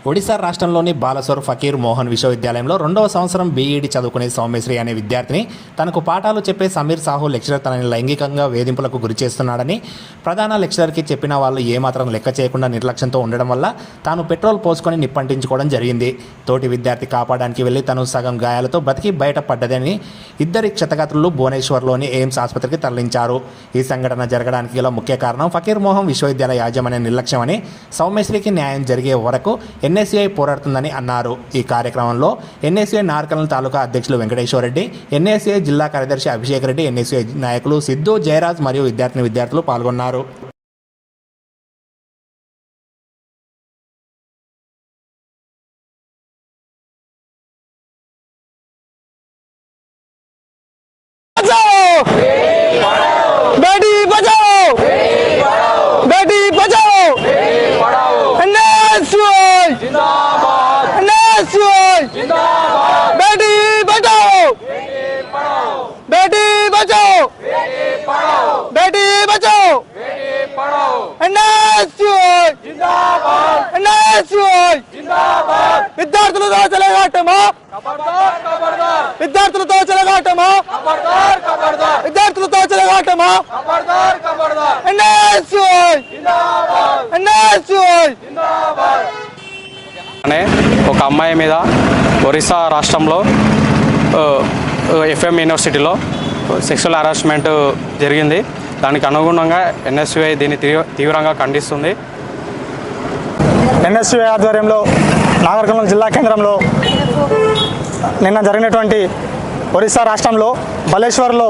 ఒడిశా రాష్ట్రంలోని బాలసోర్ ఫకీర్ మోహన్ విశ్వవిద్యాలయంలో 2వ సంవత్సరం బీఈడీ చదువుకునే సౌమ్యశ్రీ అనే విద్యార్థిని తనకు పాఠాలు చెప్పే సమీర్ సాహు లెక్చరర్ తనని లైంగికంగా వేధింపులకు గురి చేస్తున్నాడని, ప్రధాన లెక్చరర్కి చెప్పిన వాళ్ళు ఏమాత్రం లెక్క చేయకుండా నిర్లక్ష్యంతో ఉండడం వల్ల తాను పెట్రోల్ పోసుకొని నిప్పంటించుకోవడం జరిగింది. తోటి విద్యార్థి కాపాడడానికి వెళ్లి తను సగం గాయాలతో బతికి బయటపడ్డదని ఇద్దరి క్షతగాత్రులు భువనేశ్వర్లోని ఎయిమ్స్ ఆసుపత్రికి తరలించారు. ఈ సంఘటన జరగడానికి గల ముఖ్య కారణం ఫకీర్ మోహన్ విశ్వవిద్యాలయ యాజమాన్య నిర్లక్ష్యమని, సౌమ్యశ్రీకి న్యాయం జరిగే వరకు ఎన్ఎస్యుఐ పోరాడుతుందని అన్నారు. ఈ కార్యక్రమంలో ఎన్ఎస్యుఐ నార్కల్ తాలూకా అధ్యక్షులు వెంకటేశ్వరరెడ్డి, ఎన్ఎస్యుఐ జిల్లా కార్యదర్శి అభిషేక్ రెడ్డి, ఎన్ఎస్యుఐ నాయకులు సిద్ధు, జయరాజ్ మరియు విద్యార్థులు పాల్గొన్నారు. విద్యార్థులతో చెలగాటమా, విద్యార్థులతో చెలగాటమా, విద్యార్థులతో చెలగాటమా, అనే ఒక అమ్మాయి మీద ఒరిస్సా రాష్ట్రంలో ఎఫ్ఎం యూనివర్సిటీలో సెక్షువల్ హరాస్మెంట్ జరిగింది. దానికి అనుగుణంగా ఎన్ఎస్యుఐ దీన్ని తీవ్రంగా ఖండిస్తుంది. ఎన్ఎస్యుఐ ఆధ్వర్యంలో నాగర్ జిల్లా కేంద్రంలో నిన్న జరిగినటువంటి ఒరిస్సా రాష్ట్రంలో బలేశ్వర్లో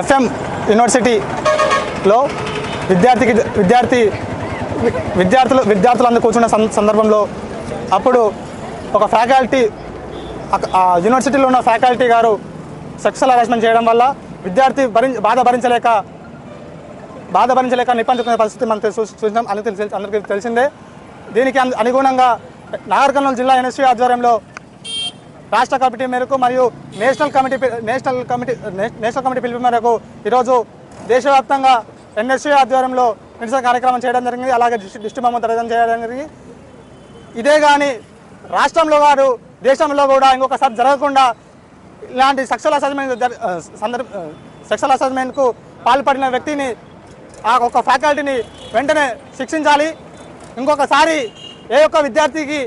ఎఫ్ఎం యూనివర్సిటీలో విద్యార్థులందరూ కూర్చున్న సందర్భంలో అప్పుడు ఒక ఫ్యాకల్టీ, యూనివర్సిటీలో ఉన్న ఫ్యాకల్టీ గారు సెక్షువల్ హరాస్మెంట్ చేయడం వల్ల విద్యార్థి బాధ భరించలేక నిప్పంచుకునే పరిస్థితి మనం చూసినాం. అందరికీ తెలిసిందే. దీనికి అనుగుణంగా నాగర్ కర్నూలు జిల్లా ఎన్ఎస్యుఐ ఆధ్వర్యంలో రాష్ట్ర కమిటీ మేరకు మరియు నేషనల్ కమిటీ పిలుపు మేరకు ఈరోజు దేశవ్యాప్తంగా ఎన్ఎస్యుఐ ఆధ్వర్యంలో నిరసన కార్యక్రమం చేయడం జరిగింది. అలాగే దిష్టిబొమ్మ తరగతి చేయడం జరిగింది. ఇదే కానీ రాష్ట్రంలో గారు దేశంలో కూడా ఇంకొకసారి జరగకుండా ఇలాంటి సెక్షువల్ అసెస్మెంట్కు పాల్పడిన వ్యక్తిని, ఆ ఒక ఫ్యాకల్టీని వెంటనే శిక్షించాలి. ఇంకొకసారి ఏ ఒక్క విద్యార్థికి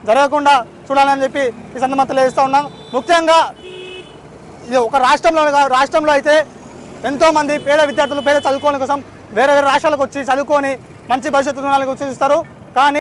జరగకుండా చూడాలని చెప్పి ఈ సందర్భంగా తెలియజేస్తూ ఉన్నాం. ముఖ్యంగా ఇది ఒక రాష్ట్రంలో అయితే ఎంతోమంది పేద విద్యార్థులు పేద చదువుకోవడం కోసం వేరే రాష్ట్రాలకు వచ్చి చదువుకొని మంచి భవిష్యత్తు చూస్తారు.